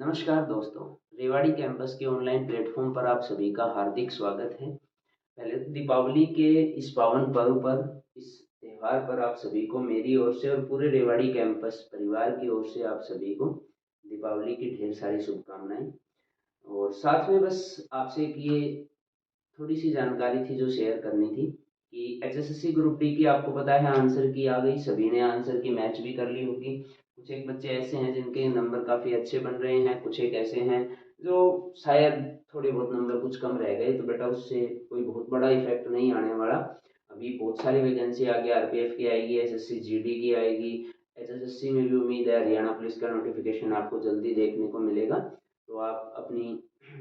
नमस्कार दोस्तों, रेवाड़ी कैंपस के ऑनलाइन प्लेटफॉर्म पर आप सभी का हार्दिक स्वागत है। पहले तो दीपावली के इस पावन पर्व पर, इस त्योहार पर आप सभी को मेरी ओर से और पूरे रेवाड़ी कैंपस परिवार की ओर से आप सभी को दीपावली की ढेर सारी शुभकामनाएं। और साथ में बस आपसे एक ये थोड़ी सी जानकारी थी जो शेयर करनी थी कि एचएसएससी ग्रुप डी की आपको पता है आंसर की आ गई, सभी ने आंसर की मैच भी कर ली होगी। कुछ एक बच्चे ऐसे हैं जिनके नंबर काफ़ी अच्छे बन रहे हैं, कुछ एक ऐसे हैं जो शायद थोड़े बहुत नंबर कुछ कम रह गए, तो बेटा उससे कोई बहुत बड़ा इफेक्ट नहीं आने वाला। अभी बहुत सारी वैकेंसी आगे आरपीएफ की आएगी, एसएससी जीडी की आएगी, एचएसएससी में भी उम्मीद है हरियाणा पुलिस का नोटिफिकेशन आपको जल्दी देखने को मिलेगा। तो आप अपनी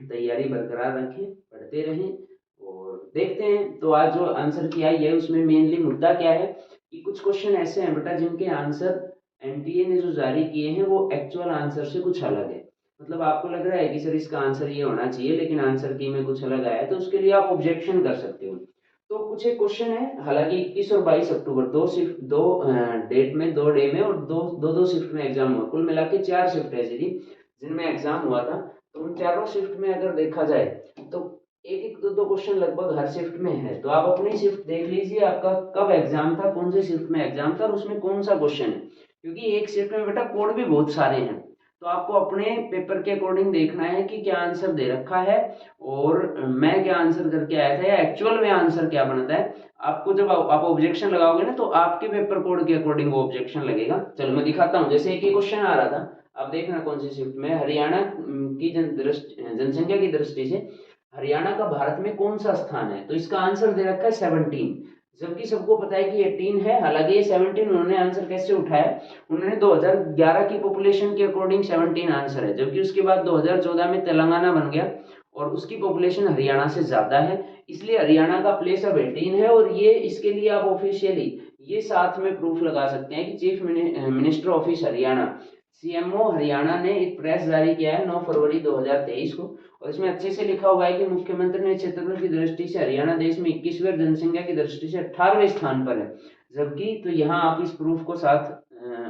तैयारी बरकरार रखें, पढ़ते रहें और देखते हैं। तो आज जो आंसर की आई है उसमें मेनली मुद्दा क्या है कि कुछ क्वेश्चन ऐसे हैं बेटा जिनके आंसर एनटीए ने जो जारी किए हैं वो एक्चुअल आंसर से कुछ अलग है। मतलब आपको लग रहा है कि सर इसका आंसर ये होना चाहिए, लेकिन आंसर की में कुछ अलग आया है, तो उसके लिए आप ऑब्जेक्शन कर सकते हो। तो कुछ एक क्वेश्चन है, हालांकि 21 और 22 अक्टूबर दो शिफ्ट, दो डेट में, दो डे में और दो दो दो शिफ्ट में एग्जाम हुआ। कुल मिला के 4 शिफ्ट है जी जिनमें एग्जाम हुआ था। तो उन चारों शिफ्ट में अगर देखा जाए तो एक एक दो दो क्वेश्चन लगभग हर शिफ्ट में है। तो आप अपनी शिफ्ट देख लीजिए, आपका कब एग्जाम था, कौन से शिफ्ट में एग्जाम था और उसमें कौन सा क्वेश्चन है। क्योंकि एक शिफ्ट में बेटा कोड भी बहुत सारे हैं, तो आपको अपने पेपर के अकॉर्डिंग देखना है कि क्या आंसर दे रखा है और मैं क्या आंसर करके आया था या एक्चुअल में आंसर क्या बनता है। आपको जब आप ऑब्जेक्शन लगाओगे ना तो आपके पेपर कोड के अकॉर्डिंग वो ऑब्जेक्शन लगेगा। चलो मैं दिखाता हूँ। जैसे एक ही क्वेश्चन आ रहा था, आप देखना कौन सी शिफ्ट में, हरियाणा की जनसंख्या की दृष्टि से हरियाणा का भारत में कौन सा स्थान है। तो इसका आंसर दे रखा है 17, जबकि सबको पता है कि 18 है। हालांकि ये 17 उन्होंने आंसर कैसे उठाया, उन्होंने 2011 की पॉपुलेशन के अकॉर्डिंग 17 आंसर है, जबकि उसके बाद 2014 में तेलंगाना बन गया और उसकी पॉपुलेशन हरियाणा से ज्यादा है, इसलिए हरियाणा का प्लेस अब 18 है। और ये इसके लिए आप ऑफिशियली ये साथ में प्रूफ लगा सकते हैं कि chief minister office Haryana, CMO Haryana ने एक प्रेस जारी किया है 9 फरवरी 2023 को, और इसमें अच्छे से लिखा हुआ है कि मुख्यमंत्री ने क्षेत्रफल की दृष्टि से हरियाणा देश में 21वें, जनसंख्या की दृष्टि से 18वें स्थान पर है। जबकि तो यहाँ आप इस प्रूफ को साथ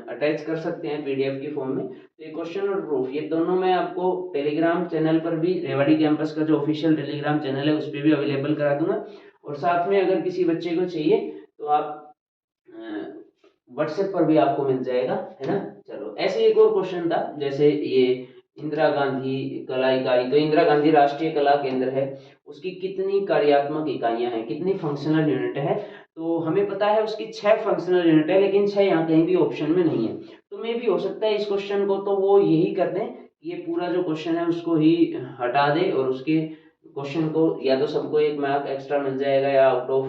अटैच कर सकते हैं पीडीएफ के फॉर्म में। तो ये क्वेश्चन और प्रूफ ये दोनों मैं आपको टेलीग्राम चैनल पर भी, रेवाड़ी कैंपस का जो ऑफिशियल टेलीग्राम चैनल है उस पर भी अवेलेबल करा दूंगा। और साथ में अगर किसी बच्चे को चाहिए तो आप व्हाट्सएप पर भी आपको मिल जाएगा, है ना। चलो ऐसे एक और क्वेश्चन था, जैसे ये इंदिरा गांधी कला इकाई, तो इंदिरा गांधी राष्ट्रीय कला केंद्र है, उसकी कितनी कार्यात्मक इकाइयां हैं, कितनी फंक्शनल यूनिट है। तो हमें पता है उसकी 6 फंक्शनल यूनिट है, लेकिन 6 यहाँ कहीं भी ऑप्शन में नहीं है। तो मे भी हो सकता है इस क्वेश्चन को तो वो यही कर दें, ये पूरा जो क्वेश्चन है उसको ही हटा दे और उसके क्वेश्चन को या तो सबको एक मार्क एक्स्ट्रा मिल जाएगा या आउट ऑफ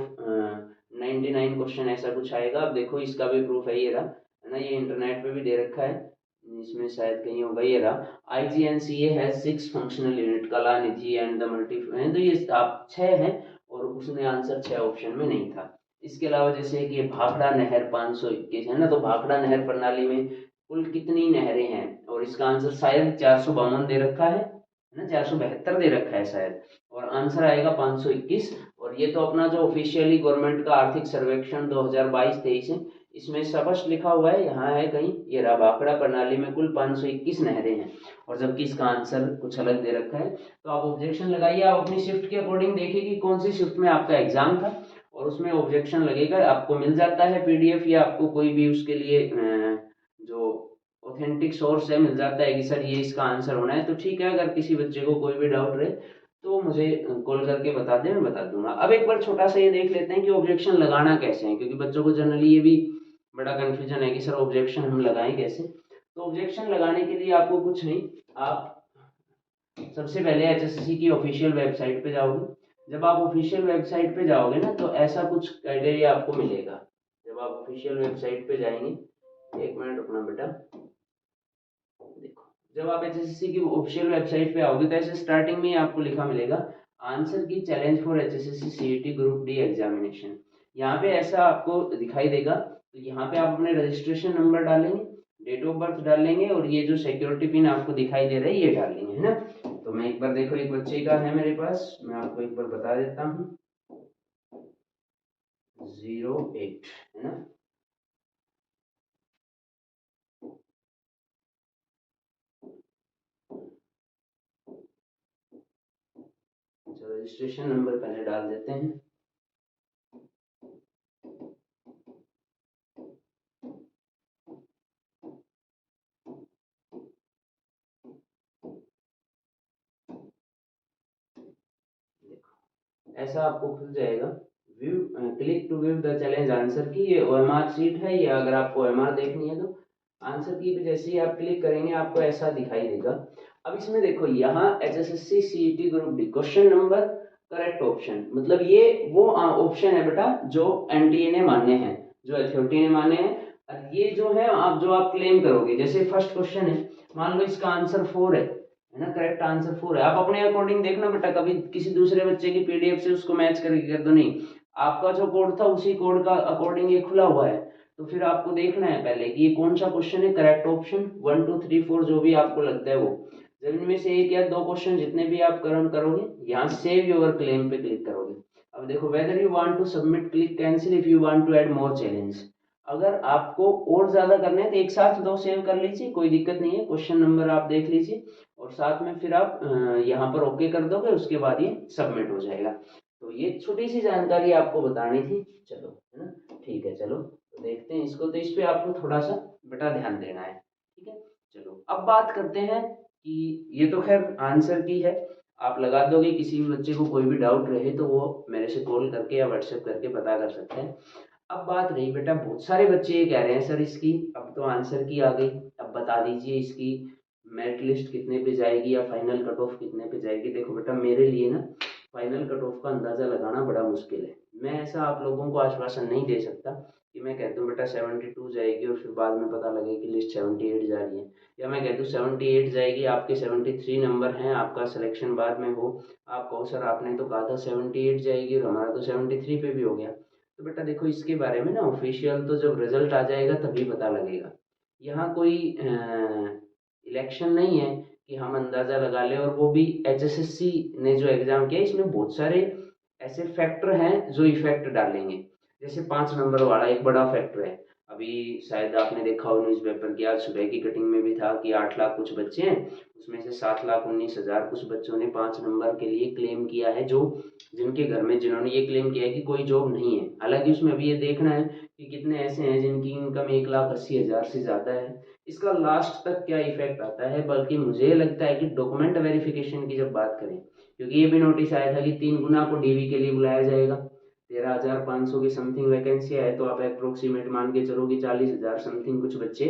99 क्वेश्चन ऐसा कुछ आएगा। अब देखो इसका भी प्रूफ है, ये रहा, है ना, ये इंटरनेट पे भी दे रखा है, इसमें शायद कहीं होगा, ये रहा। आईजीएनसीए हैज 6 फंक्शनल यूनिट, कला निधि एंड द मल्टी, तो ये आप 6 हैं और उसने आंसर 6 ऑप्शन में नहीं था। इसके अलावा जैसे कि भाखड़ा नहर 521 है ना, तो भाखड़ा नहर प्रणाली में कुल कितनी नहरें हैं, और इसका आंसर शायद 452 दे रखा है ना, 472 दे रखा है शायद, और आंसर आएगा 521। और ये तो अपना जो ऑफिशियली गवर्नमेंट का आर्थिक सर्वेक्षण 2022-23 है, इसमें स्पष्ट लिखा हुआ है, यहाँ है कहीं, ये रहा, भाखड़ा प्रणाली में कुल 521 नहरें हैं, और जबकि इसका आंसर कुछ अलग दे रखा है। तो आप ऑब्जेक्शन लगाइए, आप अपनी शिफ्ट के अकॉर्डिंग देखिए कि कौन सी शिफ्ट में आपका एग्जाम था और उसमें ऑब्जेक्शन लगेगा। आपको मिल जाता है पीडीएफ, या आपको कोई भी उसके लिए जो ऑथेंटिक सोर्स है मिल जाता है कि सर ये इसका आंसर होना है, तो ठीक है। अगर किसी बच्चे को कोई भी डाउट रहे तो मुझे कॉल करके बता दें, मैं बता दूंगा। अब एक बार छोटा सा ये देख लेते हैं कि ऑब्जेक्शन लगाना कैसे है, क्योंकि बच्चों को जनरली ये भी बड़ा कंफ्यूजन है कि सर ऑब्जेक्शन हम लगाएं कैसे। तो ऑब्जेक्शन लगाने के लिए आपको कुछ नहीं, आप सबसे पहले एचएससी की ऑफिशियल वेबसाइट पे जाओगे। जब आप ऑफिशियल वेबसाइट पे जाओगे ना तो ऐसा कुछ क्राइटेरिया आपको मिलेगा। जब आप ऑफिशियल वेबसाइट पे जाएंगे, एक मिनट रुकना बेटा, देखो जब आप एचएससी की ऑफिशियल वेबसाइट पे आओगे तो ऐसे स्टार्टिंग में ही आपको लिखा मिलेगा आंसर की challenge for HSC CET group D examination. यहाँ पे ऐसा आपको दिखाई देगा, तो यहाँ पे आप अपने रजिस्ट्रेशन नंबर डालेंगे, डेट ऑफ बर्थ डालेंगे और ये जो सिक्योरिटी पिन आपको दिखाई दे रहा है ये डालेंगे, है ना। तो मैं एक बार देखो, एक बच्चे का है मेरे पास, मैं आपको एक बार बता देता हूँ, 08 है ना। रजिस्ट्रेशन नंबर पहले डाल देते हैं। ऐसा आपको खुल जाएगा। View click to view the challenge answer key, ये ओएमआर शीट है। ये अगर आपको ओएमआर देखनी है तो आंसर की पे जैसे ही आप क्लिक करेंगे आपको ऐसा दिखाई देगा। अब इसमें देखो यहाँ HSSC CET group D question number correct option, मतलब ये वो ऑप्शन है बेटा जो एनटीए ने माने हैं, जो अथॉरिटी ने माने हैं। और ये जो है आप क्लेम करोगे, जैसे फर्स्ट क्वेश्चन है, मान लो इसका आंसर 4 है ना, करेक्ट आंसर 4 है। आप अपने अकॉर्डिंग देखना बेटा, कभी किसी दूसरे बच्चे की पीडीएफ से उसको मैच करके कर दो, नहीं, आपका जो कोड था उसी कोड का अकॉर्डिंग ये खुला हुआ है। तो फिर आपको देखना है पहले कि ये कौन सा क्वेश्चन है करेक्ट ऑप्शन, 1 2 3 4 जो भी आपको लगता है वो। जब इनमें से एक या दो क्वेश्चन जितने भी आप करण करोगे, यहाँ सेव योर क्लेम पे क्लिक करोगे। अब देखो, whether you want to submit click cancel if you want to add more challenge. अगर आपको और ज्यादा करना है तो एक साथ दो सेव कर लीजिए, कोई दिक्कत नहीं है। क्वेश्चन नंबर आप देख लीजिए और साथ में फिर आप यहाँ पर ओके कर दोगे, उसके बाद ये सबमिट हो जाएगा। तो ये छोटी सी जानकारी आपको बतानी थी, चलो है ना, ठीक है। चलो तो देखते हैं इसको, तो इस पे आपको थोड़ा सा बेटा ध्यान देना है, ठीक है। चलो अब बात करते हैं कि ये तो खैर आंसर की है, आप लगा दोगे। किसी भी बच्चे को कोई भी डाउट रहे तो वो मेरे से कॉल करके या व्हाट्सएप करके पता कर सकते हैं। अब बात रही बेटा, बहुत सारे बच्चे ये कह रहे हैं सर इसकी अब तो आंसर की आ गई, अब बता दीजिए इसकी मेरिट लिस्ट कितने पे जाएगी या फाइनल कट ऑफ कितने पे जाएगी। देखो बेटा, मेरे लिए ना फाइनल कट ऑफ का अंदाजा लगाना बड़ा मुश्किल है। मैं ऐसा आप लोगों को आश्वासन नहीं दे सकता कि मैं कहता हूँ बेटा 72 जाएगी और फिर बाद में पता लगे कि लिस्ट 78 जा रही है, या मैं कहता हूँ 78 जाएगी, आपके 73 नंबर हैं, आपका सिलेक्शन बाद में हो, आप कहो सर आपने तो कहा था 78 जाएगी और हमारा तो 73 पे भी हो गया। तो बेटा देखो, इसके बारे में ना ऑफिशियल तो जब रिजल्ट आ जाएगा तभी पता लगेगा। यहाँ कोई इलेक्शन नहीं है कि हम अंदाजा लगा लें, और वो भी HSSC ने जो एग्जाम किया इसमें बहुत सारे ऐसे फैक्टर हैं जो इफेक्ट डालेंगे। जैसे 5 नंबर वाला एक बड़ा फैक्टर है, अभी शायद आपने देखा हो न्यूज़पेपर की, आज सुबह की कटिंग में भी था कि 8 लाख कुछ बच्चे हैं, उसमें से 7,19,000 कुछ बच्चों ने 5 नंबर के लिए क्लेम किया है, जो जिनके घर में जिन्होंने ये क्लेम किया है कि कोई जॉब नहीं है। हालांकि उसमें अभी ये देखना है कि कितने ऐसे हैं जिनकी इनकम 1,80,000 से ज़्यादा है, इसका लास्ट तक क्या इफेक्ट आता है। बल्कि मुझे लगता है कि डॉक्यूमेंट वेरिफिकेशन की जब बात करें, क्योंकि ये भी नोटिस आया था कि 3 गुना को डीवी के लिए बुलाया जाएगा, 13,500 की समथिंग वैकेंसी है, तो आप अप्रोक्सीमेट मान के चलो कि 40,000 समथिंग कुछ बच्चे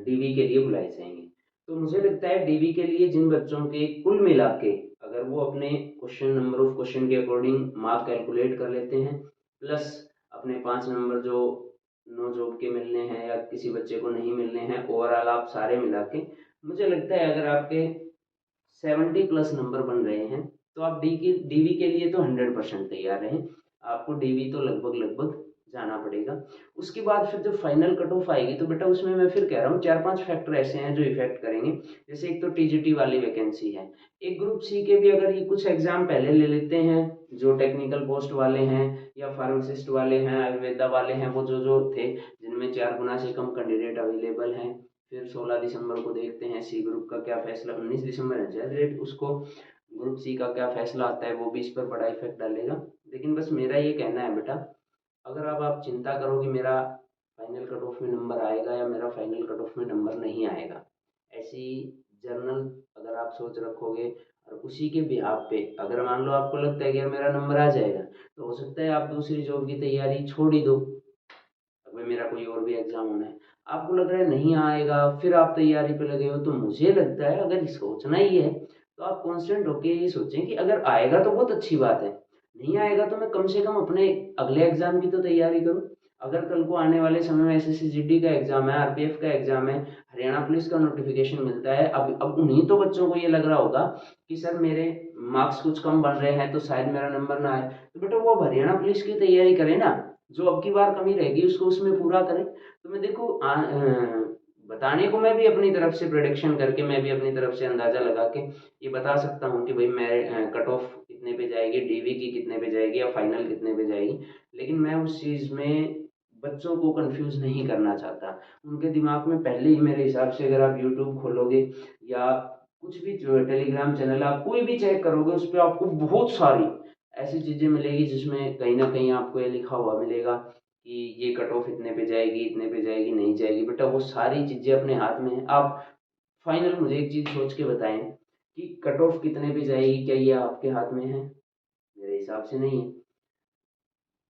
डीवी के लिए बुलाए जाएंगे। तो मुझे लगता है डीवी के लिए जिन बच्चों के कुल मिला के अगर वो अपने क्वेश्चन नंबर ऑफ क्वेश्चन के अकॉर्डिंग मार्क कैलकुलेट कर लेते हैं, प्लस अपने 5 नंबर जो नो जॉब के मिलने हैं या किसी बच्चे को नहीं मिलने हैं, ओवरऑल आप सारे मिला के, मुझे लगता है अगर आपके 70 प्लस नंबर बन रहे हैं तो आप डीवी के लिए तो 100% तैयार रहें। आपको डीवी तो लगभग लगभग जाना पड़ेगा। उसके बाद फिर जब फाइनल कट ऑफ आएगी तो बेटा उसमें मैं फिर कह रहा हूँ 4-5 फैक्टर ऐसे हैं जो इफेक्ट करेंगे। जैसे एक तो टीजीटी वाली वैकेंसी है, एक ग्रुप सी के भी अगर ये कुछ एग्जाम पहले ले लेते हैं, जो टेक्निकल पोस्ट वाले हैं या फार्मासिस्ट वाले हैं, आयुर्वेदा वाले हैं, वो जो जो थे जिनमें 4 गुना से कम कैंडिडेट अवेलेबल हैं, फिर 16 दिसंबर को देखते हैं सी ग्रुप का क्या फैसला, 19 दिसंबर है डेट, उसको ग्रुप सी का क्या फैसला आता है, वो भी इस पर बड़ा इफेक्ट डालेगा। लेकिन बस मेरा ये कहना है बेटा, अगर अब आप चिंता करो कि मेरा फाइनल कट ऑफ में नंबर आएगा या मेरा फाइनल कट ऑफ में नंबर नहीं आएगा, ऐसी जर्नल अगर आप सोच रखोगे और उसी के बिहाफ पे अगर मान लो आपको लगता है कि यार मेरा नंबर आ जाएगा, तो हो सकता है आप दूसरी जॉब की तैयारी छोड़ ही दो, अगर मेरा कोई और भी एग्जाम होना है, आपको लग रहा है नहीं आएगा, फिर आप तैयारी पे लगे हो। तो मुझे लगता है अगर सोचना ही है तो आप कॉन्स्टेंट होके ये सोचें कि अगर आएगा तो बहुत अच्छी बात है, नहीं आएगा तो मैं कम से कम अपने अगले एग्जाम की तो तैयारी करूं। अगर कल को आने वाले समय में एसएससी जीडी का एग्जाम है, आरपीएफ का एग्जाम है, हरियाणा पुलिस का नोटिफिकेशन मिलता है, अब उन्हीं तो बच्चों को ये लग रहा होगा कि सर मेरे मार्क्स कुछ कम बन रहे हैं तो शायद मेरा नंबर ना आए, तो बेटा वो अब हरियाणा पुलिस की तैयारी करें ना, जो अब की बार कमी रहेगी उसको उसमें पूरा करें। तो मैं देखो बताने को मैं भी अपनी तरफ से प्रोडिक्शन करके, मैं भी अपनी तरफ से अंदाजा लगा के ये बता सकता हूँ कि भाई मैं कट ऑफ कितने पे जाएगी, डीवी की कितने पे जाएगी या फाइनल कितने पे जाएगी। लेकिन मैं उस चीज़ में बच्चों को कंफ्यूज नहीं करना चाहता। उनके दिमाग में पहले ही मेरे हिसाब से अगर आप यूट्यूब खोलोगे या कुछ भी टेलीग्राम चैनल आप कोई भी चेक करोगे, उस पर आपको बहुत सारी ऐसी चीज़ें मिलेगी जिसमें कहीं ना कहीं आपको ये लिखा हुआ मिलेगा कि ये कट ऑफ इतने पे जाएगी, इतने पे जाएगी, नहीं जाएगी। बेटा वो सारी चीज़ें अपने हाथ में है। आप फाइनल मुझे एक चीज़ सोच के बताएं कि कट ऑफ कितने पे जाएगी, क्या ये आपके हाथ में है? मेरे हिसाब से नहीं है।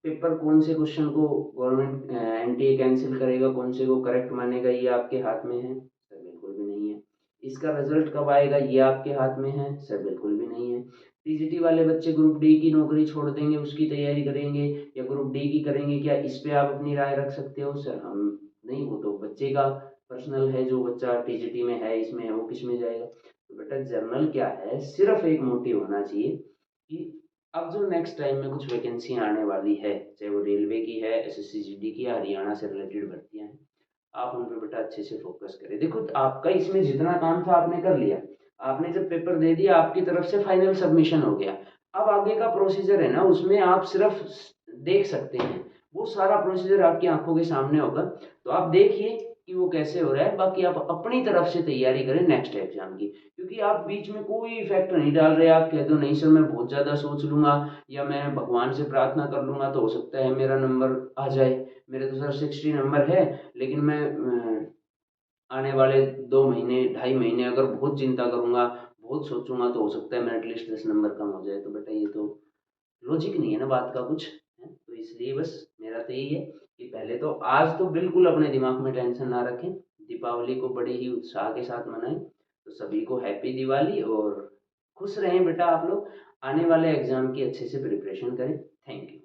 पेपर कौन से क्वेश्चन को गवर्नमेंट एनटीए कैंसिल करेगा, कौन से को करेक्ट मानेगा, ये आपके हाथ में है? सर बिल्कुल भी नहीं है। इसका रिजल्ट कब आएगा, ये आपके हाथ में है? सर बिल्कुल भी नहीं है। टीजीटी वाले बच्चे ग्रुप डी की नौकरी छोड़ देंगे, उसकी तैयारी करेंगे या ग्रुप डी की करेंगे, क्या इस पे आप अपनी राय रख सकते हो? सर हम नहीं, वो तो बच्चे का पर्सनल है, जो बच्चा टीजीटी में है, इसमें है, वो किस में जाएगा। तो बेटा जर्नल क्या है, सिर्फ एक मोटिव होना चाहिए कि अब जो नेक्स्ट टाइम में कुछ वैकेंसी आने वाली है, चाहे वो रेलवे की है, एसएससी की, या हरियाणा से रिलेटेड भर्तियां हैं, आप उन पे बेटा अच्छे से फोकस करें। देखो आपका इसमें जितना काम था आपने कर लिया, आपने जब पेपर दे दिया आपकी तरफ से फाइनल सबमिशन हो गया। अब आगे का प्रोसीजर है ना, उसमें आप सिर्फ देख सकते हैं, वो सारा प्रोसीजर आपकी आंखों के सामने होगा। तो आप देखिए कि वो कैसे हो रहा है, बाकी आप अपनी तरफ से तैयारी करें नेक्स्ट एग्जाम की। क्योंकि आप बीच में कोई इफेक्ट नहीं डाल रहे, आप कह दो नहीं सर मैं बहुत ज़्यादा सोच लूंगा या मैं भगवान से प्रार्थना कर लूंगा तो हो सकता है मेरा नंबर आ जाए। मेरे तो सर 60 नंबर है, लेकिन मैं आने वाले 2 महीने 2.5 महीने अगर बहुत चिंता करूंगा, बहुत सोचूंगा तो हो सकता है मैं एटलीस्ट 10 नंबर कम हो जाए। तो बेटा ये तो लॉजिक नहीं है ना बात का कुछ है। तो इसलिए बस मेरा तो यही है कि पहले तो आज तो बिल्कुल अपने दिमाग में टेंशन ना रखें, दीपावली को बड़े ही उत्साह के साथ मनाएं। तो सभी को हैप्पी दिवाली, और खुश रहें बेटा आप लोग। आने वाले एग्जाम की अच्छे से प्रिपरेशन करें। Thank you.